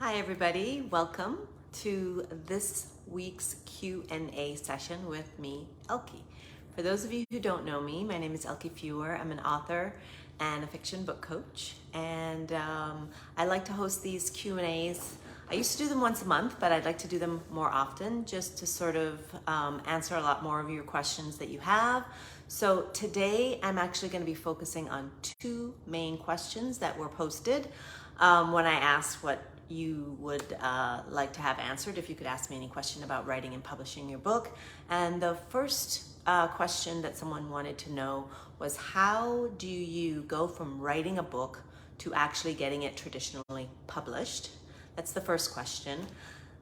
Hi everybody, welcome to this week's Q&A session with me, Elke. For those of you who don't know me, my name is Elke Fewer. I'm an author and a fiction book coach, and I like to host these Q&As. I used to do them once a month, but I'd like to do them more often just to sort of answer a lot more of your questions that you have. So today I'm actually going to be focusing on two main questions that were posted when I asked what you would like to have answered, if you could ask me any question about writing and publishing your book. And the first question that someone wanted to know was, how do you go from writing a book to actually getting it traditionally published? That's the first question.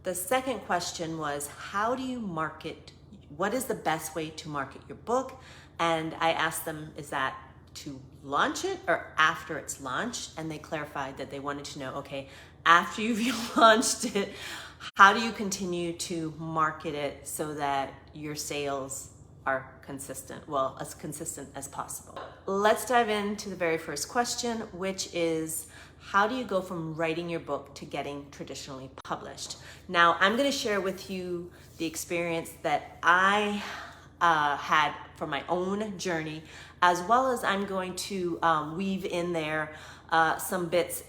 The second question was, how do you market? What is the best way to market your book? And I asked them, is that to launch it or after it's launched? And they clarified that they wanted to know, okay, after you've launched it, how do you continue to market it so that your sales are consistent? Well, as consistent as possible. Let's dive into the very first question, which is, how do you go from writing your book to getting traditionally published? Now, I'm going to share with you the experience that I had for my own journey, as well as I'm going to weave in there some bits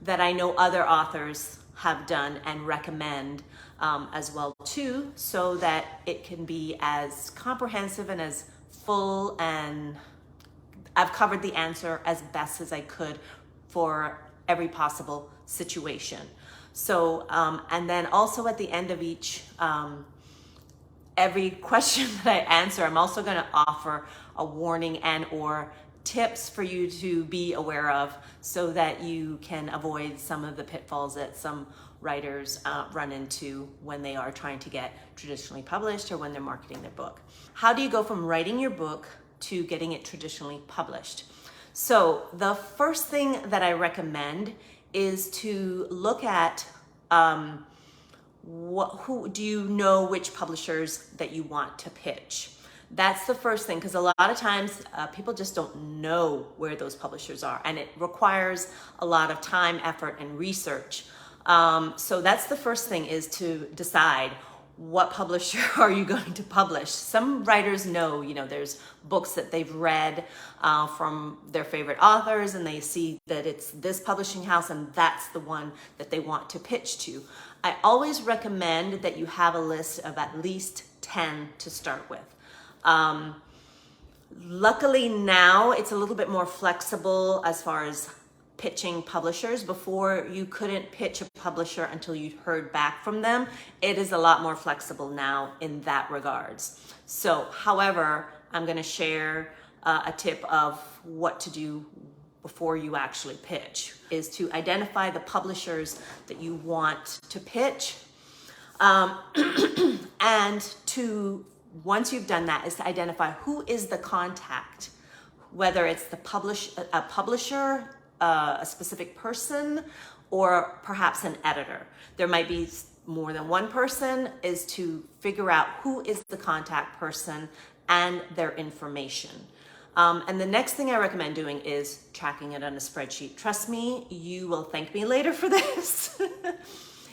that I know other authors have done and recommend as well too, so that it can be as comprehensive and as full, and I've covered the answer as best as I could for every possible situation. So, and then also at the end of each every question that I answer, I'm also going to offer a warning and or tips for you to be aware of so that you can avoid some of the pitfalls that some writers run into when they are trying to get traditionally published or when they're marketing their book. How do you go from writing your book to getting it traditionally published? So the first thing that I recommend is to look at who do you know which publishers that you want to pitch. That's the first thing, because a lot of times people just don't know where those publishers are, and it requires a lot of time, effort, and research. So that's the first thing, is to decide what publisher are you going to publish. Some writers know, there's books that they've read from their favorite authors, and they see that it's this publishing house and that's the one that they want to pitch to. I always recommend that you have a list of at least 10 to start with. Luckily now it's a little bit more flexible as far as pitching publishers. Before, you couldn't pitch a publisher until you'd heard back from them. It is a lot more flexible now in that regards. So, however, I'm going to share a tip of what to do before you actually pitch, is to identify the publishers that you want to pitch, and to, once you've done that, is to identify who is the contact, whether it's a publisher, a specific person, or perhaps an editor. There might be more than one person. Is to figure out who is the contact person and their information. And the next thing I recommend doing is tracking it on a spreadsheet. Trust me, you will thank me later for this.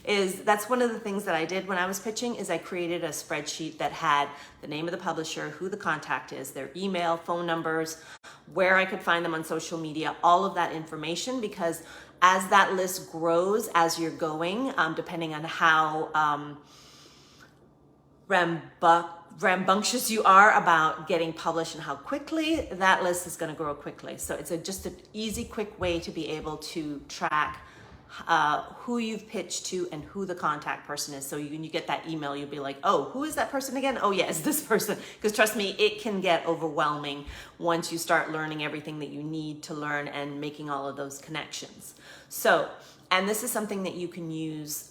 That's one of the things that I did when I was pitching, is I created a spreadsheet that had the name of the publisher, who the contact is, their email, phone numbers, where I could find them on social media, all of that information, because as that list grows as you're going, depending on how rambunctious you are about getting published and how quickly, that list is going to grow quickly. So it's just an easy, quick way to be able to track who you've pitched to and who the contact person is. So when you get that email, you'll be like, oh, who is that person again? Oh yeah, it's this person. Because trust me, it can get overwhelming once you start learning everything that you need to learn and making all of those connections. So, and this is something that you can use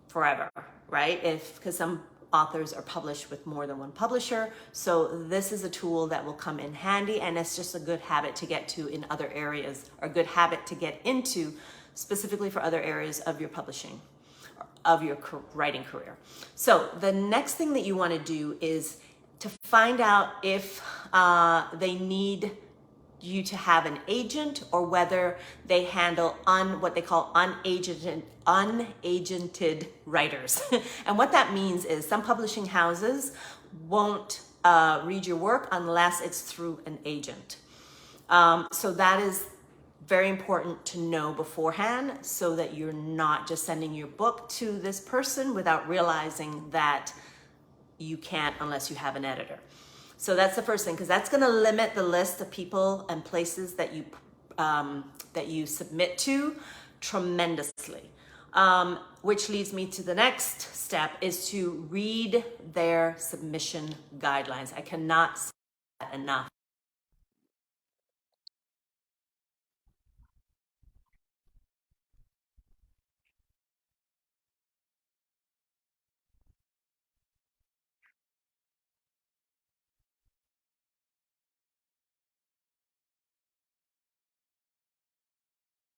forever, right? Because some authors are published with more than one publisher. So this is a tool that will come in handy, and it's just a good habit to get to in other areas, or a good habit to get into specifically for other areas of your publishing, of your writing career. So the next thing that you want to do is to find out if they need you to have an agent or whether they handle what they call unagented writers. And what that means is some publishing houses won't read your work unless it's through an agent. So that is very important to know beforehand so that you're not just sending your book to this person without realizing that you can't unless you have an editor. So that's the first thing, because that's going to limit the list of people and places that you submit to tremendously. Which leads me to the next step is to read their submission guidelines. I cannot say that enough.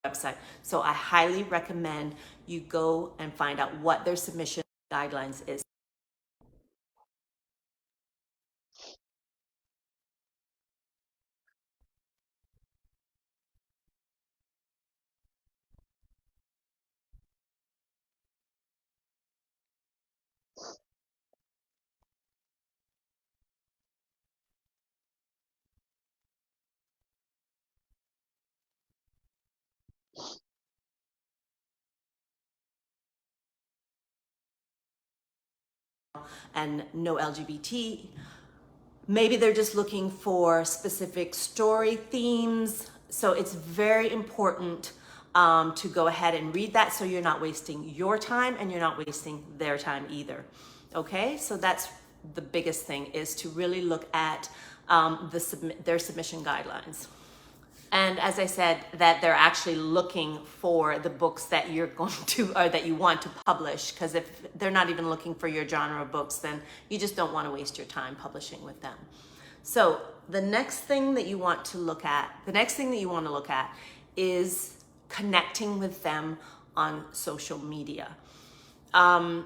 Website. So I highly recommend you go and find out what their submission guidelines is. And no LGBT. Maybe they're just looking for specific story themes. So it's very important to go ahead and read that so you're not wasting your time and you're not wasting their time either. Okay, so that's the biggest thing, is to really look at their submission guidelines. And as I said, that they're actually looking for the books that you're going to, or that you want to publish, because if they're not even looking for your genre of books, then you just don't want to waste your time publishing with them. So the next thing that you want to look at, is connecting with them on social media.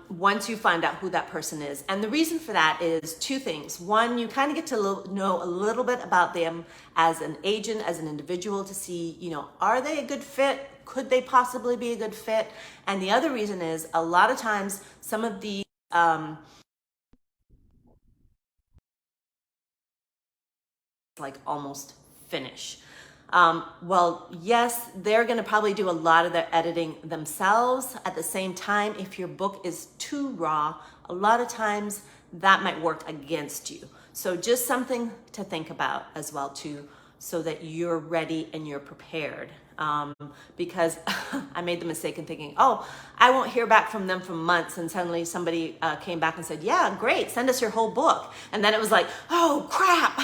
Once you find out who that person is. And the reason for that is two things. One, you kind of get to know a little bit about them as an agent, as an individual, to see, are they a good fit? Could they possibly be a good fit? And the other reason is a lot of times some of the like almost finish. Well, yes, they're going to probably do a lot of their editing themselves. At the same time, if your book is too raw, a lot of times that might work against you. So just something to think about as well too, so that you're ready and you're prepared. Because I made the mistake in thinking, oh, I won't hear back from them for months, and suddenly somebody came back and said, yeah, great, send us your whole book. And then it was like, oh crap,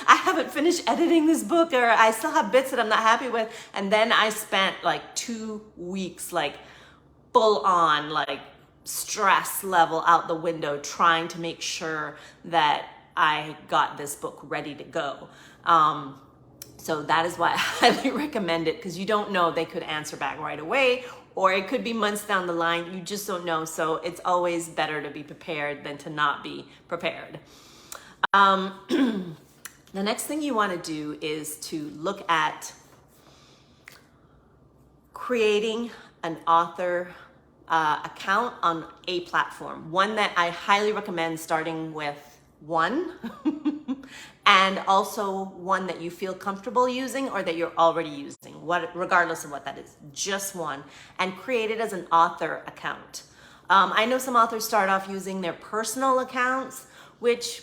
I haven't finished editing this book, or I still have bits that I'm not happy with. And then I spent like 2 weeks like full on like stress level out the window trying to make sure that I got this book ready to go. So that is why I highly recommend it, because you don't know, they could answer back right away, or it could be months down the line. You just don't know. So it's always better to be prepared than to not be prepared. The next thing you want to do is to look at creating an author account on a platform. One that I highly recommend starting with one and also one that you feel comfortable using or that you're already using, regardless of what that is, just one, and create it as an author account. I know some authors start off using their personal accounts, which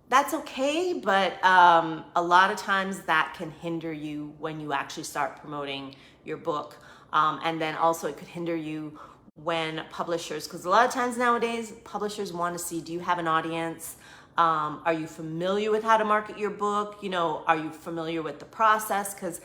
that's okay, but a lot of times that can hinder you when you actually start promoting your book. And then also it could hinder you when publishers, because a lot of times nowadays publishers want to see, do you have an audience? Are you familiar with how to market your book? Are you familiar with the process? Because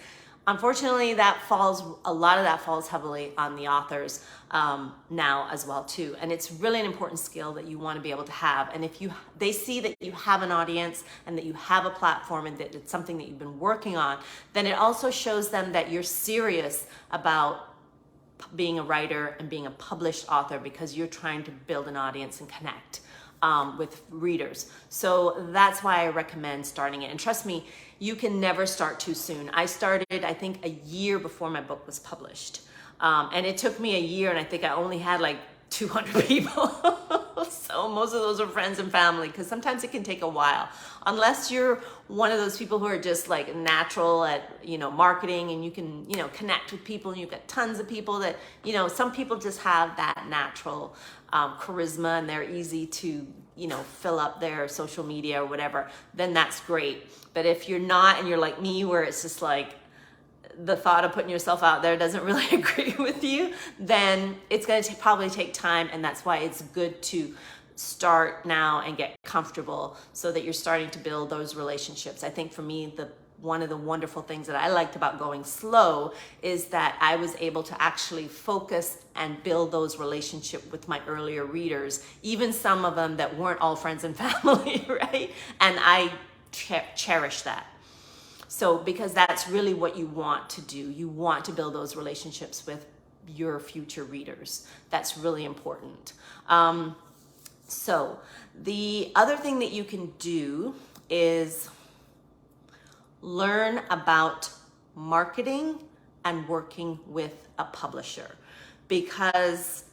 unfortunately a lot of that falls heavily on the authors now as well too. And it's really an important skill that you want to be able to have. And if they see that you have an audience and that you have a platform and that it's something that you've been working on, then it also shows them that you're serious about being a writer and being a published author, because you're trying to build an audience and connect. with readers. So that's why I recommend starting it. And trust me, you can never start too soon. I started, I think, a year before my book was published. And it took me a year, and I think I only had like 200 people. So most of those are friends and family, because sometimes it can take a while. Unless you're one of those people who are just like natural at, marketing, and you can, connect with people, and you've got tons of people that, some people just have that natural charisma, and they're easy to, fill up their social media or whatever, then that's great. But if you're not, and you're like me, where it's just like, the thought of putting yourself out there doesn't really agree with you, then it's going to probably take time. And that's why it's good to start now and get comfortable, so that you're starting to build those relationships. I think for me, one of the wonderful things that I liked about going slow is that I was able to actually focus and build those relationships with my earlier readers, even some of them that weren't all friends and family, right? And I cherish that. So, because that's really what you want to do. You want to build those relationships with your future readers. That's really important. So the other thing that you can do is learn about marketing and working with a publisher, because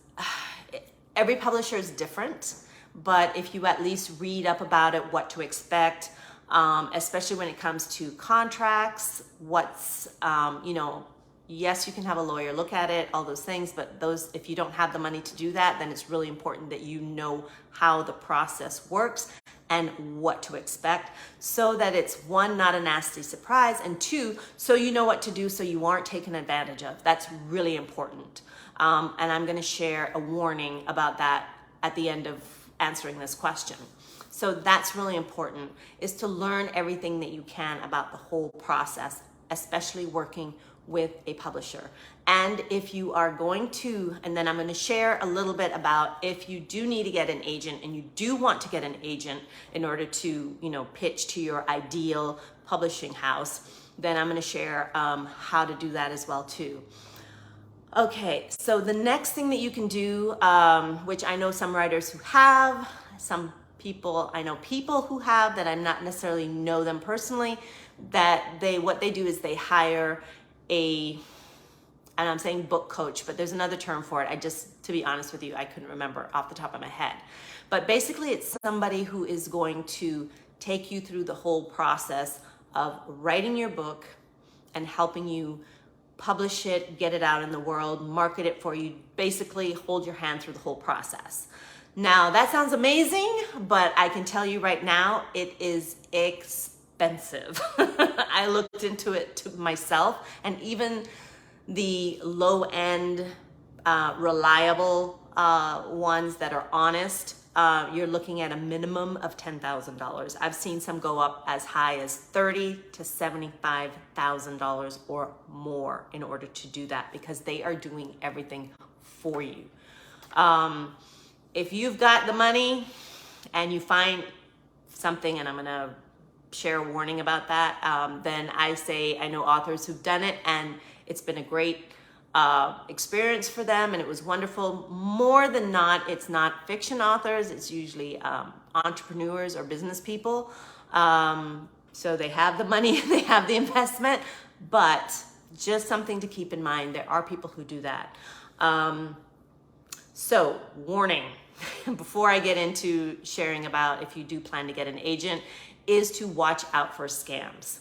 every publisher is different. But if you at least read up about it, what to expect, especially when it comes to contracts, yes, you can have a lawyer look at it, all those things, but if you don't have the money to do that, then it's really important that you know how the process works and what to expect, so that it's, one, not a nasty surprise, and two, so you know what to do so you aren't taken advantage of. That's really important. And I'm going to share a warning about that at the end of answering this question. So that's really important, is to learn everything that you can about the whole process, especially working with a publisher. And if you are going to, and then I'm going to share a little bit about if you do need to get an agent, and you do want to get an agent in order to, pitch to your ideal publishing house, then I'm going to share how to do that as well too. Okay, so the next thing that you can do, which I know some writers who have, I know people who have, that I not necessarily know them personally, that what they do is they hire and I'm saying book coach, but there's another term for it. To be honest with you, I couldn't remember off the top of my head. But basically, it's somebody who is going to take you through the whole process of writing your book and helping you publish it, get it out in the world, market it for you, basically hold your hand through the whole process. Now, that sounds amazing, but I can tell you right now, it is expensive. I looked into it to myself, and even the low-end, reliable ones that are honest, you're looking at a minimum of $10,000. I've seen some go up as high as $30,000 to $75,000 or more in order to do that, because they are doing everything for you. If you've got the money and you find something, and I'm going to share a warning about that, then I know authors who've done it, and it's been a great experience for them, and it was wonderful. More than not, it's not fiction authors, it's usually entrepreneurs or business people. So they have the money, they have the investment, but just something to keep in mind, there are people who do that. So, warning, before I get into sharing about if you do plan to get an agent, is to watch out for scams.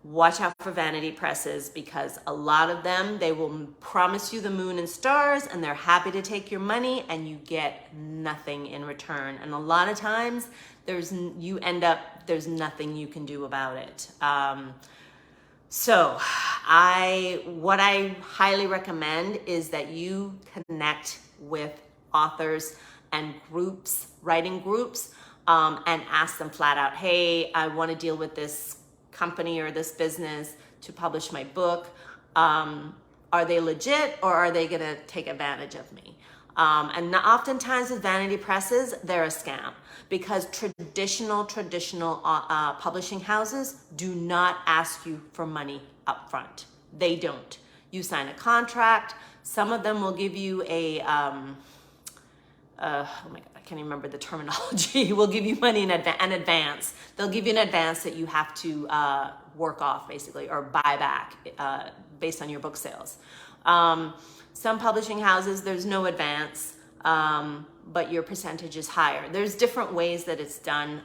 Watch out for vanity presses, because a lot of them, they will promise you the moon and stars, and they're happy to take your money, and you get nothing in return. And a lot of times there's nothing you can do about it. So what I highly recommend is that you connect with authors and groups, writing groups, and ask them flat out, hey, I want to deal with this company or this business to publish my book. Are they legit, or are they going to take advantage of me? And oftentimes with vanity presses, they're a scam, because traditional publishing houses do not ask you for money up front. They don't. You sign a contract. Some of them will give you a, oh my God, I can't even remember the terminology, will give you money in advance. They'll give you an advance that you have to work off basically, or buy back based on your book sales. Some publishing houses, there's no advance, but your percentage is higher. There's different ways that it's done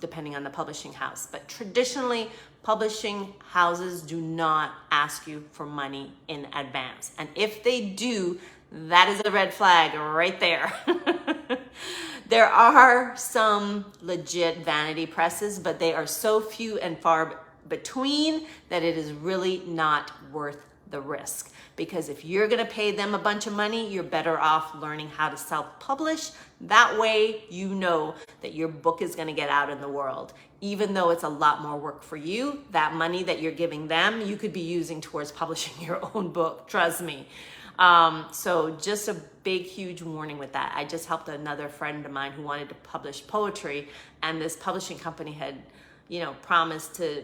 depending on the publishing house. But traditionally, publishing houses do not ask you for money in advance. And if they do, that is a red flag right there. There are some legit vanity presses, but they are so few and far between that it is really not worth the risk. Because if you're gonna pay them a bunch of money, you're better off learning how to self-publish. That way you know that your book is gonna get out in the world. Even though it's a lot more work for you, that money that you're giving them, you could be using towards publishing your own book, trust me. So just a big, huge warning with that. I just helped another friend of mine who wanted to publish poetry, and this publishing company had, promised to,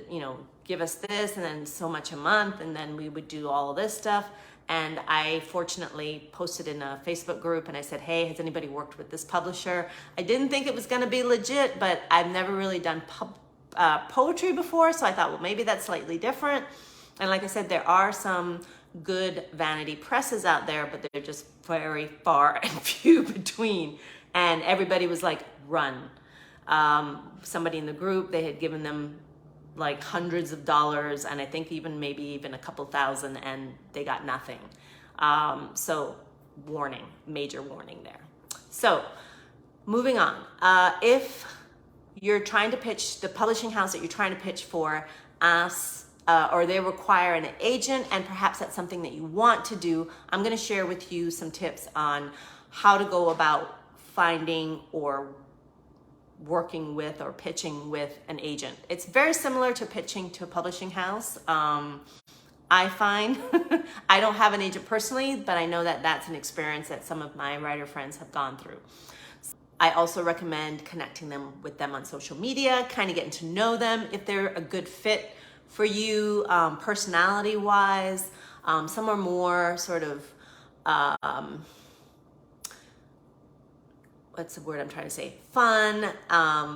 give us this and then so much a month, and then we would do all of this stuff. And I fortunately posted in a Facebook group and I said, hey, has anybody worked with this publisher? I didn't think it was gonna be legit, but I've never really done poetry before, so I thought, well, maybe that's slightly different. And like I said, there are some good vanity presses out there, but they're just very far and few between. And everybody was like, run. Somebody in the group, they had given them like hundreds of dollars, and I think maybe even a couple thousand, and they got nothing. So warning, major warning there. So moving on, if you're trying to pitch, the publishing house that you're trying to pitch for asks, or they require an agent, and perhaps that's something that you want to do, I'm going to share with you some tips on how to go about finding or working with or pitching with an agent. It's very similar to pitching to a publishing house. I find, I don't have an agent personally, but I know that that's an experience that some of my writer friends have gone through. I also recommend connecting with them on social media, kind of getting to know them, if they're a good fit for you, personality-wise. Some are more sort of, what's the word I'm trying to say? Fun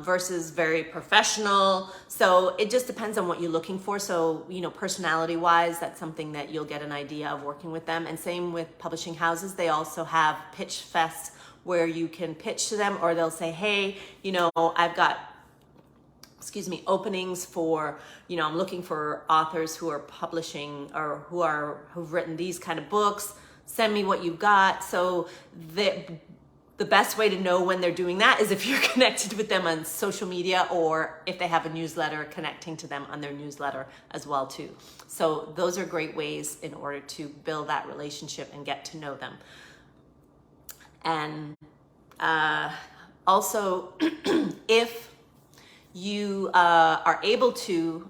versus very professional. So it just depends on what you're looking for. So, personality-wise, that's something that you'll get an idea of working with them. And same with publishing houses. They also have pitch fests where you can pitch to them, or they'll say, hey, I've got, openings for, I'm looking for authors who are publishing or who've written these kind of books. Send me what you've got. So the best way to know when they're doing that is if you're connected with them on social media, or if they have a newsletter, connecting to them on their newsletter as well too. So those are great ways in order to build that relationship and get to know them. And also, if you are able to,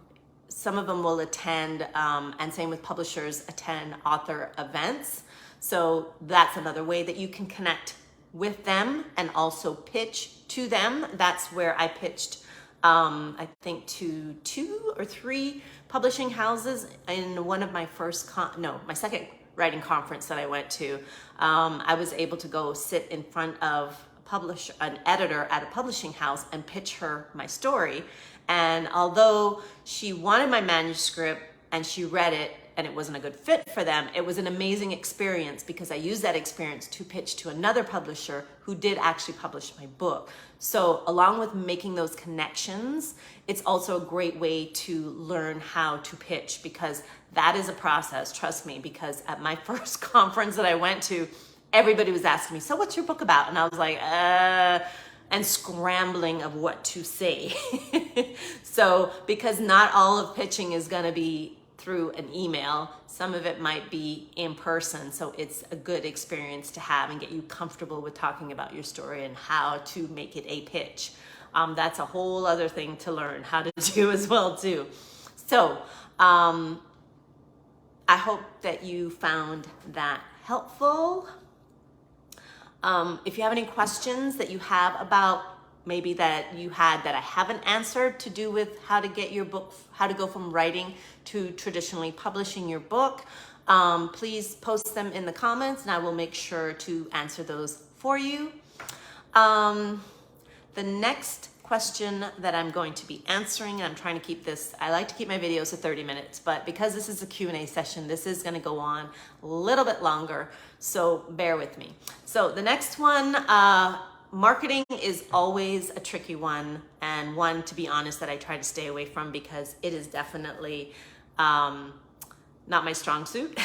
some of them will attend, and same with publishers, attend author events. So that's another way that you can connect with them and also pitch to them. That's where I pitched, I think to 2 or 3 publishing houses in one of my my second writing conference that I went to. I was able to go sit in front of an editor at a publishing house and pitch her my story. And although she wanted my manuscript and she read it and it wasn't a good fit for them, it was an amazing experience because I used that experience to pitch to another publisher who did actually publish my book. So along with making those connections, it's also a great way to learn how to pitch, because that is a process, trust me, because at my first conference that I went to, everybody was asking me, so what's your book about? And I was like, and scrambling of what to say. So, because not all of pitching is gonna be through an email, some of it might be in person. So it's a good experience to have and get you comfortable with talking about your story and how to make it a pitch. That's a whole other thing to learn how to do as well too. So I hope that you found that helpful. If you have any questions that you have about maybe that you had that I haven't answered to do with how to get your book, how to go from writing to traditionally publishing your book, please post them in the comments and I will make sure to answer those for you. The next question that I'm going to be answering, I'm trying to keep this, I like to keep my videos to 30 minutes, but because this is a Q&A session, this is going to go on a little bit longer, so bear with me. So the next one, marketing is always a tricky one, and one, to be honest, that I try to stay away from because it is definitely not my strong suit.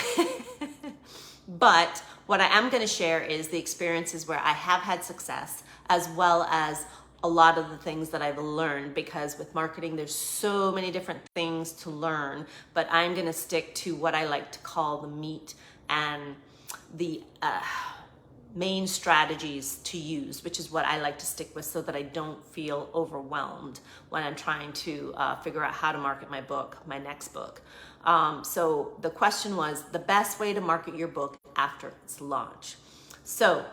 But what I am going to share is the experiences where I have had success, as well as a lot of the things that I've learned, because with marketing, there's so many different things to learn, but I'm going to stick to what I like to call the meat and the main strategies to use, which is what I like to stick with so that I don't feel overwhelmed when I'm trying to figure out how to market my book, my next book. So the question was the best way to market your book after its launch. So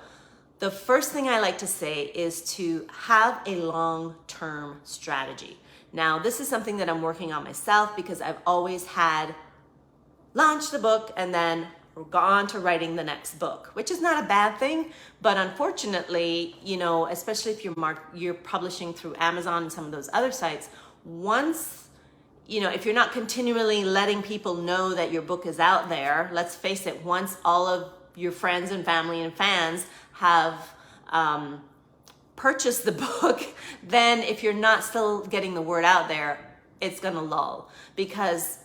the first thing I like to say is to have a long-term strategy. Now, this is something that I'm working on myself because I've always had launched the book and then gone to writing the next book, which is not a bad thing, but unfortunately, you know, especially if you're publishing through Amazon and some of those other sites, once, you know, if you're not continually letting people know that your book is out there, let's face it, once all of your friends and family and fans have purchased the book, then if you're not still getting the word out there, it's gonna lull. Because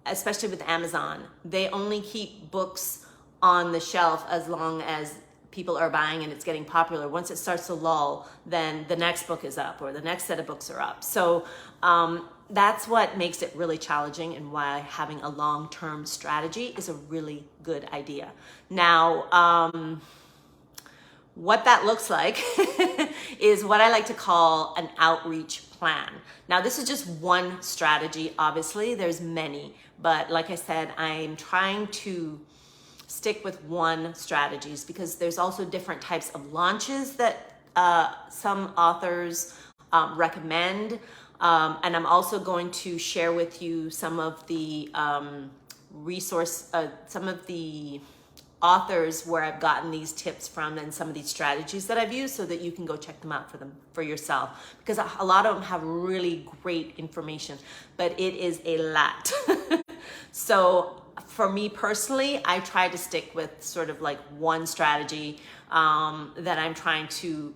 especially with Amazon, they only keep books on the shelf as long as people are buying and it's getting popular. Once it starts to lull, then the next book is up or the next set of books are up. So that's what makes it really challenging and why having a long-term strategy is a really good idea. Now, what that looks like is what I like to call an outreach plan. Now, this is just one strategy, obviously, there's many, but like I said, I'm trying to stick with one strategies because there's also different types of launches that some authors recommend. And I'm also going to share with you some of the some of the authors where I've gotten these tips from and some of these strategies that I've used so that you can go check them out for yourself, because a lot of them have really great information, but it is a lot. So for me personally, I try to stick with sort of like one strategy that I'm trying to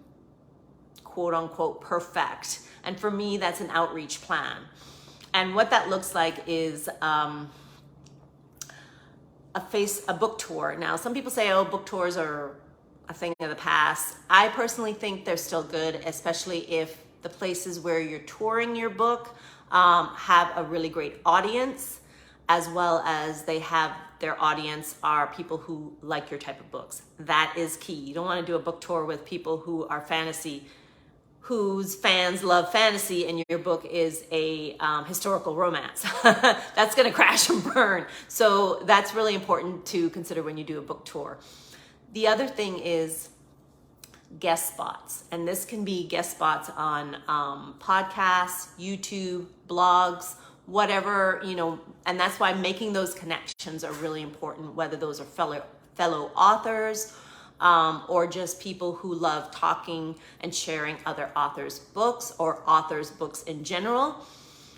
quote unquote perfect. And for me, that's an outreach plan. And what that looks like is a book tour. Now, some people say, oh, book tours are a thing of the past. I personally think they're still good, especially if the places where you're touring your book have a really great audience, as well as they have their audience are people who like your type of books. That is key. You don't want to do a book tour with people who are fantasy, whose fans love fantasy, and your book is a historical romance. That's going to crash and burn. So that's really important to consider when you do a book tour. The other thing is guest spots. And this can be guest spots on podcasts, YouTube, blogs, whatever, you know, and that's why making those connections are really important, whether those are fellow authors, or just people who love talking and sharing other authors' books or authors' books in general.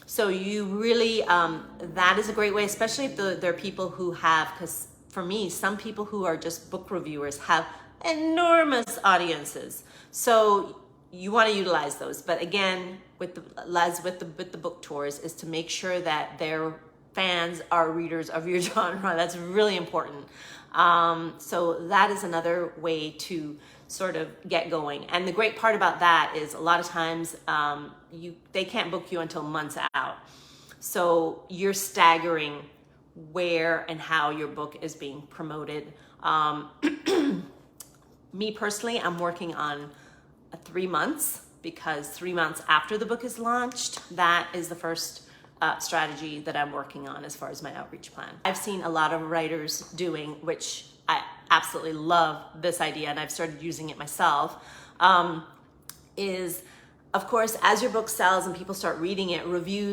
So you really, that is a great way, especially if there are people who have, because for me, some people who are just book reviewers have enormous audiences. So you want to utilize those. But again, with the book tours is to make sure that their fans are readers of your genre. That's really important. So that is another way to sort of get going. And the great part about that is a lot of times they can't book you until months out. So you're staggering where and how your book is being promoted. Me personally, I'm working on 3 months, because 3 months after the book is launched, that is the first strategy that I'm working on as far as my outreach plan. I've seen a lot of writers doing, which I absolutely love this idea, and I've started using it myself, is, of course, as your book sells and people start reading it,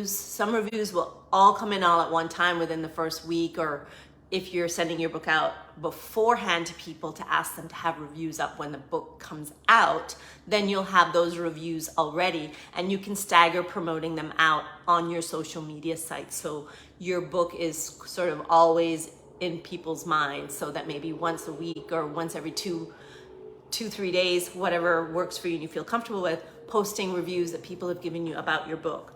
some reviews will all come in all at one time within the first week or if you're sending your book out beforehand to people to ask them to have reviews up when the book comes out, then you'll have those reviews already, and you can stagger promoting them out on your social media sites. So your book is sort of always in people's minds, so that maybe once a week or once every 3 days, whatever works for you and you feel comfortable with, posting reviews that people have given you about your book.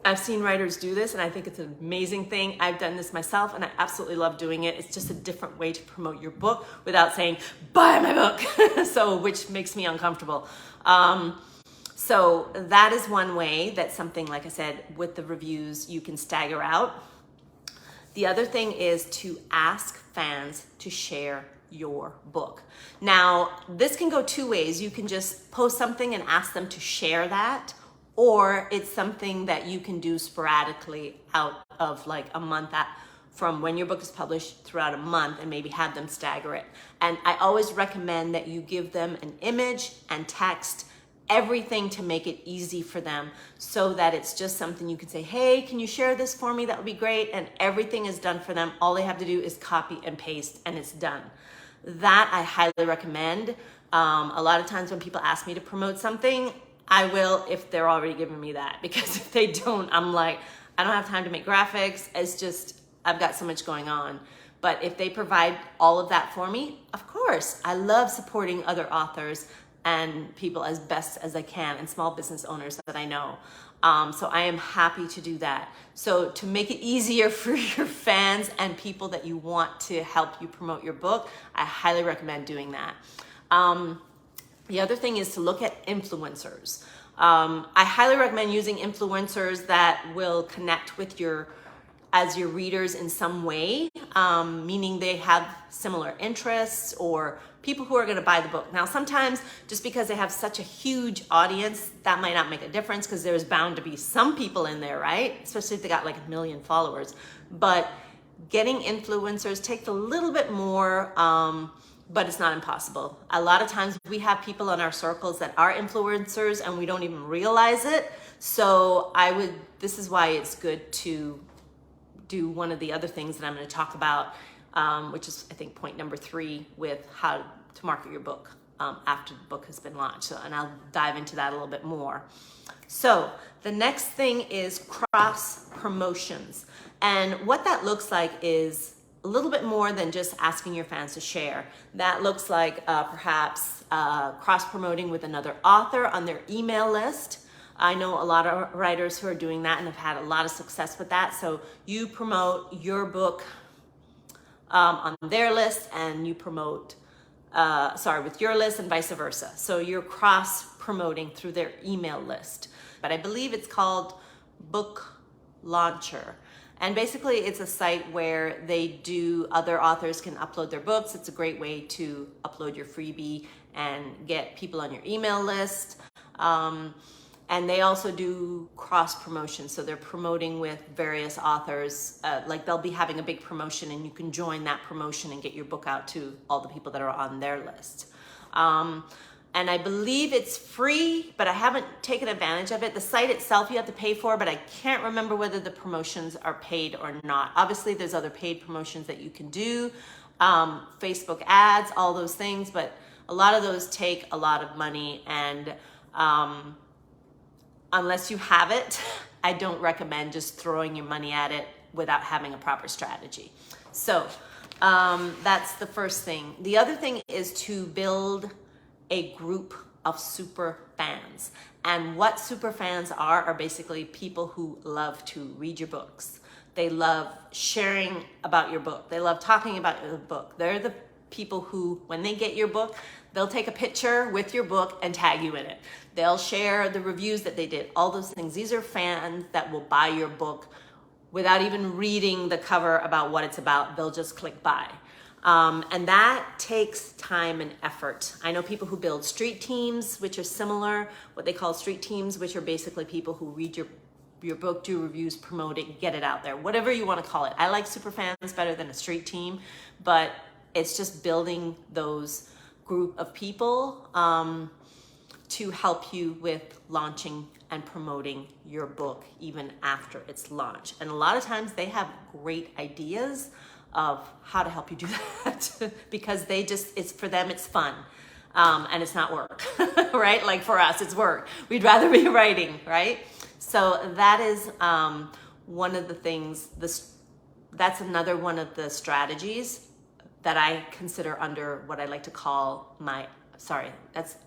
I've seen writers do this, and I think it's an amazing thing. I've done this myself, and I absolutely love doing it. It's just a different way to promote your book without saying, buy my book, so which makes me uncomfortable. So that is one way that something, like I said, with the reviews, you can stagger out. The other thing is to ask fans to share your book. Now, this can go two ways. You can just post something and ask them to share that, or it's something that you can do sporadically out of like a month from when your book is published throughout a month, and maybe have them stagger it. And I always recommend that you give them an image and text, everything to make it easy for them, so that it's just something you can say, hey, can you share this for me? That would be great. And everything is done for them. All they have to do is copy and paste, and it's done. That I highly recommend. A lot of times when people ask me to promote something, I will if they're already giving me that, because if they don't, I'm like, I don't have time to make graphics. It's just, I've got so much going on. But if they provide all of that for me, of course, I love supporting other authors and people as best as I can, and small business owners that I know. So I am happy to do that. So to make it easier for your fans and people that you want to help you promote your book, I highly recommend doing that. The other thing is to look at influencers. I highly recommend using influencers that will connect with your readers in some way, meaning they have similar interests, or people who are going to buy the book. Now, sometimes just because they have such a huge audience, that might not make a difference, because there's bound to be some people in there, right? Especially if they got like 1 million followers. But getting influencers takes a little bit more, but it's not impossible. A lot of times we have people in our circles that are influencers and we don't even realize it. So this is why it's good to do one of the other things that I'm going to talk about, which is, I think, point number 3 with how to market your book after the book has been launched. And I'll dive into that a little bit more. So the next thing is cross promotions. And what that looks like is a little bit more than just asking your fans to share. That looks like perhaps cross-promoting with another author on their email list. I know a lot of writers who are doing that and have had a lot of success with that. So you promote your book on their list, and you promote, with your list, and vice versa. So you're cross-promoting through their email list. But I believe it's called Book Launcher. And basically it's a site where other authors can upload their books. It's a great way to upload your freebie and get people on your email list. And they also do cross promotion. So they're promoting with various authors. Like they'll be having a big promotion, and you can join that promotion and get your book out to all the people that are on their list. And I believe it's free, but I haven't taken advantage of it. The site itself you have to pay for, but I can't remember whether the promotions are paid or not. Obviously, there's other paid promotions that you can do, Facebook ads, all those things, but a lot of those take a lot of money, and unless you have it, I don't recommend just throwing your money at it without having a proper strategy. So that's the first thing. The other thing is to build a group of super fans. And what super fans are basically people who love to read your books. They love sharing about your book. They love talking about your book. They're the people who, when they get your book, they'll take a picture with your book and tag you in it. They'll share the reviews that they did, all those things. These are fans that will buy your book without even reading the cover about what it's about. They'll just click buy. And that takes time and effort. I know people who build street teams, which are similar, what they call street teams, which are basically people who read your book, do reviews, promote it, get it out there, whatever you want to call it. I like super fans better than a street team, but it's just building those group of people to help you with launching and promoting your book even after it's launched. And a lot of times they have great ideas of how to help you do that because it's for them, it's fun. And it's not work, right? Like for us, it's work. We'd rather be writing, right? So that is one of the things, that's another one of the strategies that I consider under what I like to call that's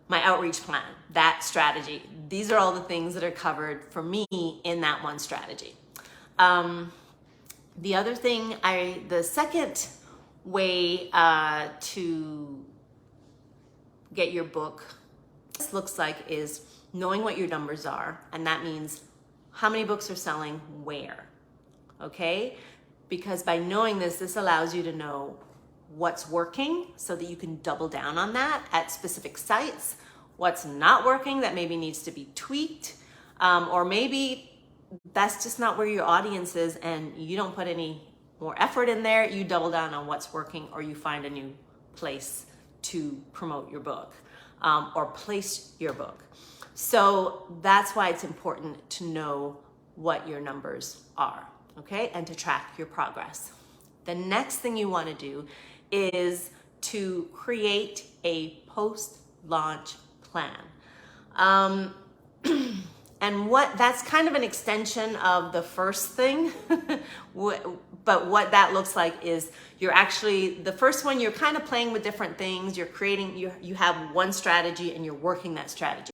my outreach plan, that strategy. These are all the things that are covered for me in that one strategy. The other thing, the second way to get your book looks like is knowing what your numbers are, and that means how many books are selling where, okay? Because by knowing this allows you to know what's working so that you can double down on that at specific sites, what's not working that maybe needs to be tweaked, or maybe that's just not where your audience is and you don't put any more effort in there, you double down on what's working, or you find a new place to promote your book or place your book. So that's why it's important to know what your numbers are, okay? And to track your progress. The next thing you want to do is to create a post-launch plan. And that's kind of an extension of the first thing, but what that looks like is the first one, you're kind of playing with different things, you're creating, you have one strategy and you're working that strategy.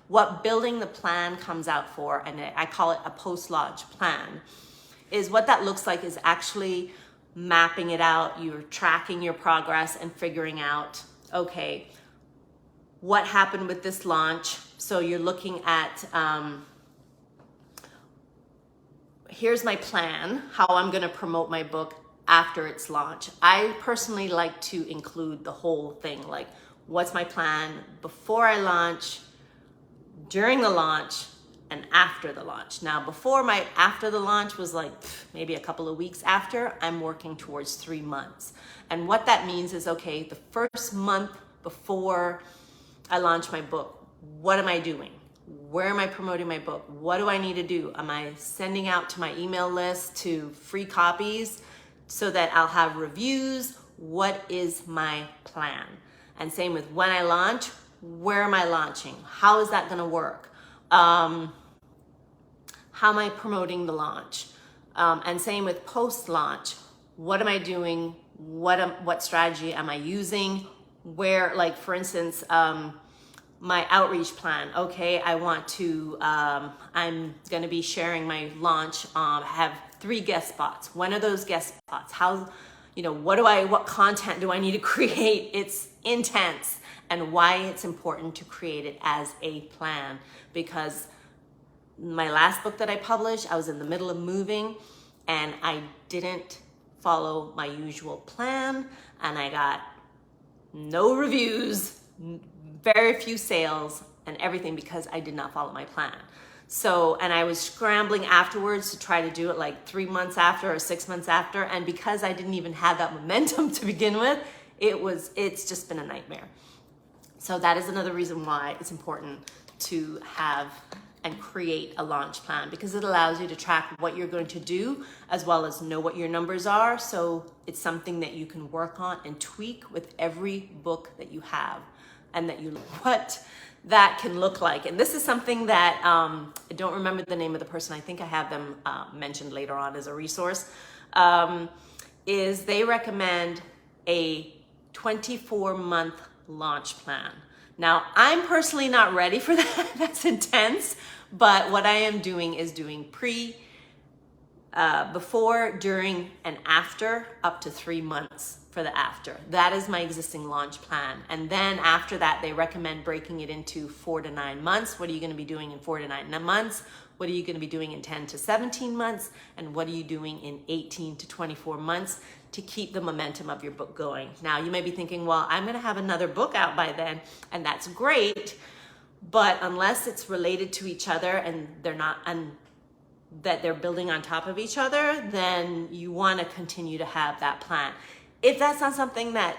What building the plan comes out for, and I call it a post-launch plan, is what that looks like is actually mapping it out, you're tracking your progress and figuring out, okay, what happened with this launch? So you're looking at, here's my plan, how I'm gonna promote my book after its launch. I personally like to include the whole thing, like what's my plan before I launch, during the launch, and after the launch. Now, after the launch was like maybe a couple of weeks after, I'm working towards 3 months. And what that means is, okay, the first month before I launch my book, what am I doing? Where am I promoting my book? What do I need to do? Am I sending out to my email list to free copies so that I'll have reviews? What is my plan? And same with when I launch, where am I launching? How is that gonna work? How am I promoting the launch? And same with post-launch, what am I doing? What strategy am I using? Where, like for instance, my outreach plan. Okay, I'm gonna be sharing my launch, have 3 guest spots. When are those guest spots? What content do I need to create? It's intense, and why it's important to create it as a plan, because my last book that I published, I was in the middle of moving and I didn't follow my usual plan, and I got no reviews, very few sales, and everything because I did not follow my plan. So, and I was scrambling afterwards to try to do it like 3 months after or 6 months after, and because I didn't even have that momentum to begin with, it's just been a nightmare. So that is another reason why it's important to have and create a launch plan, because it allows you to track what you're going to do as well as know what your numbers are. So it's something that you can work on and tweak with every book that you have, and what that can look like. And this is something that I don't remember the name of the person. I think I have them mentioned later on as a resource. Is they recommend a 24-month launch plan. Now, I'm personally not ready for that. That's intense. But what I am doing is doing before, during, and after, up to 3 months for the after. That is my existing launch plan. And then after that, they recommend breaking it into 4 to 9 months. What are you going to be doing in 4 to 9 months? What are you going to be doing in 10 to 17 months? And what are you doing in 18 to 24 months to keep the momentum of your book going? Now, you may be thinking, well, I'm going to have another book out by then, and that's great. But unless it's related to each other and that they're building on top of each other, then you want to continue to have that plan. If that's not something that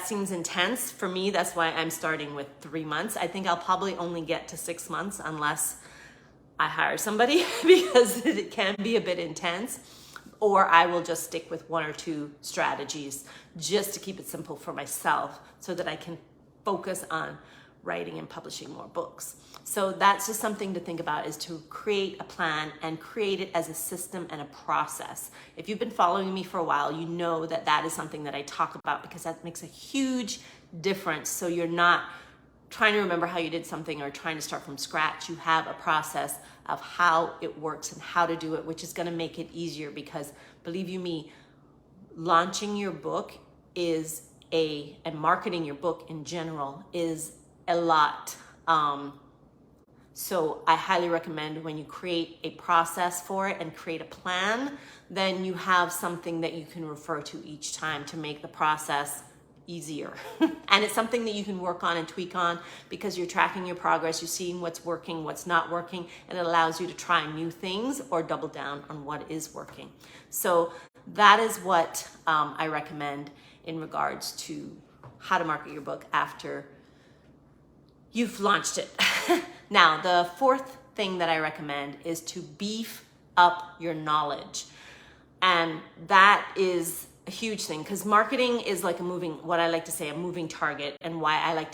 seems intense for me, that's why I'm starting with 3 months. I think I'll probably only get to 6 months unless I hire somebody because it can be a bit intense. or I will just stick with 1 or 2 strategies just to keep it simple for myself so that I can focus on writing and publishing more books. So that's just something to think about, is to create a plan and create it as a system and a process. If you've been following me for a while, you know that that is something that I talk about, because that makes a huge difference. So you're not trying to remember how you did something or trying to start from scratch. You have a process of how it works and how to do it, which is going to make it easier, because believe you me, launching your book and marketing your book in general is a lot. So I highly recommend, when you create a process for it and create a plan, then you have something that you can refer to each time to make the process easier. And it's something that you can work on and tweak on, because you're tracking your progress, you're seeing what's working, what's not working, and it allows you to try new things or double down on what is working. So that is what I recommend in regards to how to market your book after you've launched it. Now, the 4th thing that I recommend is to beef up your knowledge. And that is a huge thing, because marketing is like what I like to say, a moving target, and why I like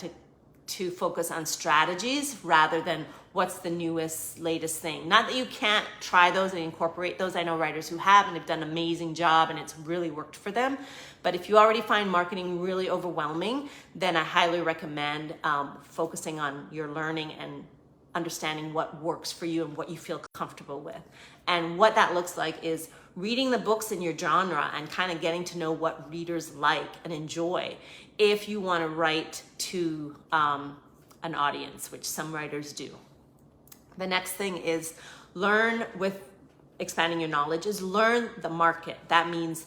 to focus on strategies rather than what's the newest, latest thing. Not that you can't try those and incorporate those. I know writers who have, and they've done an amazing job and it's really worked for them. But if you already find marketing really overwhelming, then I highly recommend focusing on your learning and understanding what works for you and what you feel comfortable with. And what that looks like is reading the books in your genre and kind of getting to know what readers like and enjoy if you want to write to an audience, which some writers do. The next thing is learn with expanding your knowledge is learn the market. That means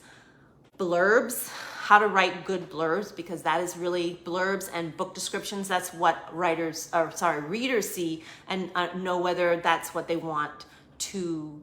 blurbs, how to write good blurbs, because that is really blurbs and book descriptions. That's what readers see and know whether that's what they want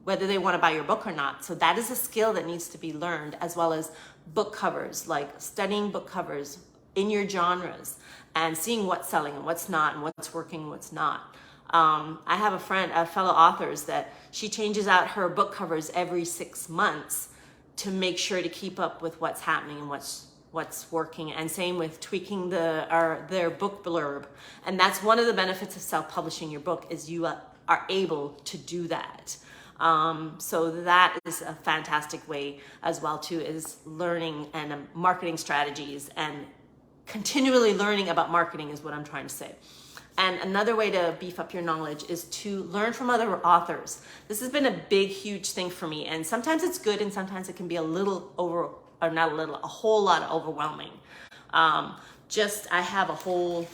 whether they want to buy your book or not. So that is a skill that needs to be learned, as well as book covers, like studying book covers in your genres and seeing what's selling and what's not, and what's working and what's not. I have a fellow authors that she changes out her book covers every 6 months to make sure to keep up with what's happening and what's working, and same with tweaking their book blurb. And that's one of the benefits of self-publishing your book, is you are able to do that. So that is a fantastic way as well too, is learning and marketing strategies, and continually learning about marketing is what I'm trying to say. And another way to beef up your knowledge is to learn from other authors. This has been a big, huge thing for me. And sometimes it's good, and sometimes it can be a whole lot overwhelming. I have a whole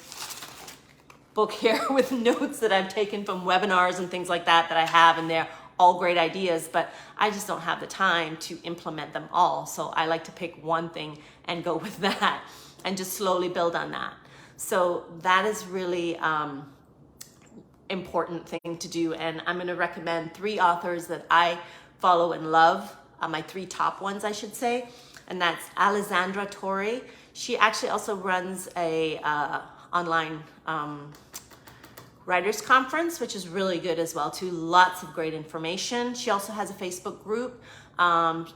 book here with notes that I've taken from webinars and things like that I have, and they're all great ideas, but I just don't have the time to implement them all. So I like to pick one thing and go with that, and just slowly build on that. So that is really important thing to do. And I'm going to recommend 3 authors that I follow and love, my 3 top ones, I should say. And that's Alessandra Torre. She actually also runs a online writers conference, which is really good as well too. Lots of great information. She also has a Facebook group.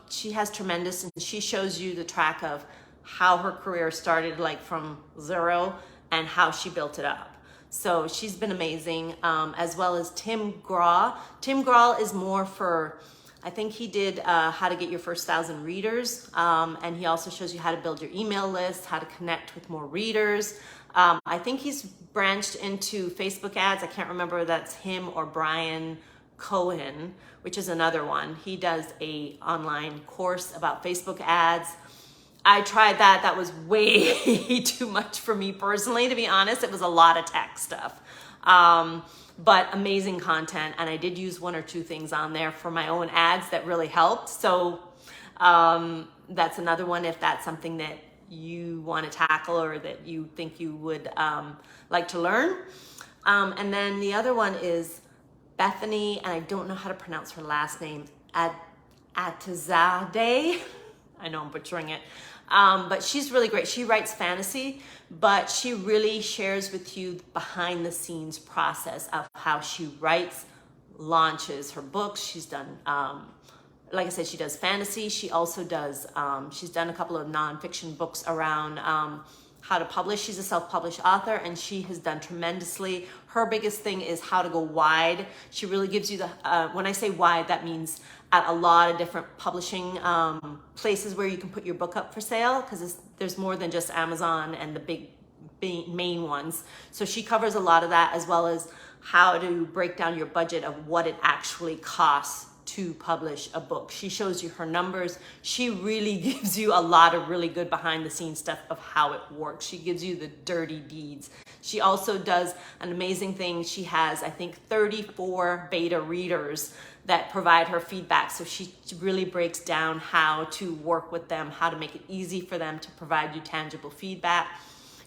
She has tremendous, and she shows you the track of how her career started, like from 0, and how she built it up. So she's been amazing, as well as Tim Graw. Tim Graw is more for, I think he did how to get your first 1,000 readers, and he also shows you how to build your email list, how to connect with more readers. I think he's branched into Facebook ads. I can't remember if that's him or Brian Cohen, which is another one. He does a online course about Facebook ads. I tried that. That was way too much for me personally, to be honest. It was a lot of tech stuff. But amazing content. And I did use 1 or 2 things on there for my own ads that really helped. So that's another one, if that's something that you want to tackle or that you think you would like to learn. And then the other one is Bethany, and I don't know how to pronounce her last name, Atazadeh. I know I'm butchering it. But she's really great. She writes fantasy, but she really shares with you the behind the scenes process of how she writes, launches her books. She's done like I said, she does fantasy. She also does, she's done a couple of nonfiction books around how to publish. She's a self-published author, and she has done tremendously. Her biggest thing is how to go wide. She really gives you the, when I say wide, that means at a lot of different publishing places where you can put your book up for sale, because there's more than just Amazon and the big main ones. So she covers a lot of that, as well as how to break down your budget of what it actually costs to publish a book. She shows you her numbers. She really gives you a lot of really good behind the scenes stuff of how it works. She gives you the dirty deeds. She also does an amazing thing. She has, I think, 34 beta readers that provide her feedback. So she really breaks down how to work with them, how to make it easy for them to provide you tangible feedback.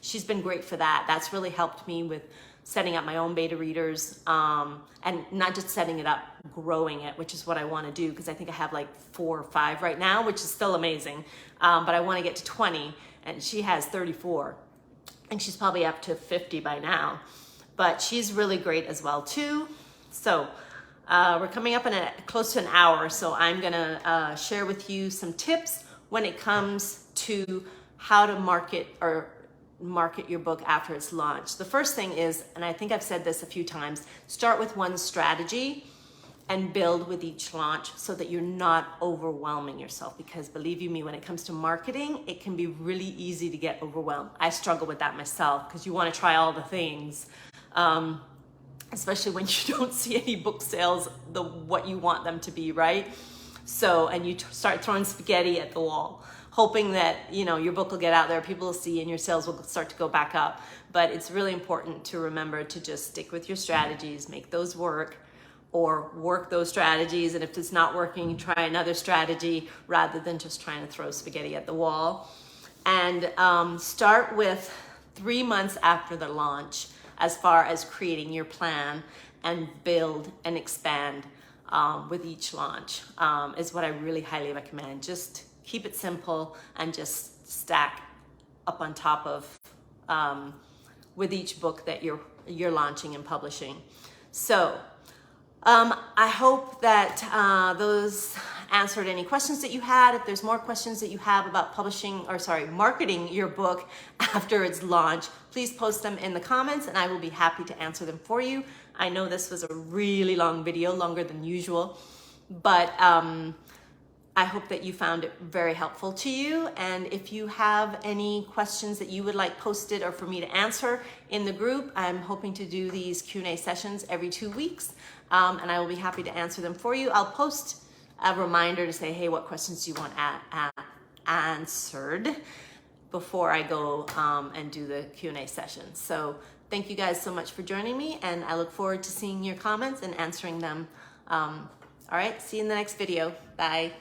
She's been great for that. That's really helped me with setting up my own beta readers, and not just setting it up, growing it, which is what I want to do, because I think I have like 4 or 5 right now, which is still amazing. But I want to get to 20, and she has 34. And she's probably up to 50 by now. But she's really great as well too. So we're coming up in close to an hour, so I'm gonna share with you some tips when it comes to how to market your book after it's launched. The first thing is, and I think I've said this a few times, start with one strategy and build with each launch so that you're not overwhelming yourself. Because believe you me, when it comes to marketing, it can be really easy to get overwhelmed. I struggle with that myself, because you want to try all the things, especially when you don't see any book sales what you want them to be, right? So, and you start throwing spaghetti at the wall, hoping that, you know, your book will get out there, people will see, and your sales will start to go back up. But it's really important to remember to just stick with your strategies, make those work, or work those strategies. And if it's not working, try another strategy rather than just trying to throw spaghetti at the wall. And start with 3 months after the launch as far as creating your plan, and build and expand with each launch is what I really highly recommend. Just keep it simple and just stack up on top of with each book that you're launching and publishing. So I hope that those answered any questions that you had. If there's more questions that you have about marketing your book after its launch, please post them in the comments and I will be happy to answer them for you. I know this was a really long video, longer than usual, but I hope that you found it very helpful to you. And if you have any questions that you would like posted or for me to answer in the group, I'm hoping to do these Q&A sessions every 2 weeks, and I will be happy to answer them for you. I'll post a reminder to say, hey, what questions do you want answered before I go and do the Q&A session. So thank you guys so much for joining me, and I look forward to seeing your comments and answering them. All right, see you in the next video. Bye.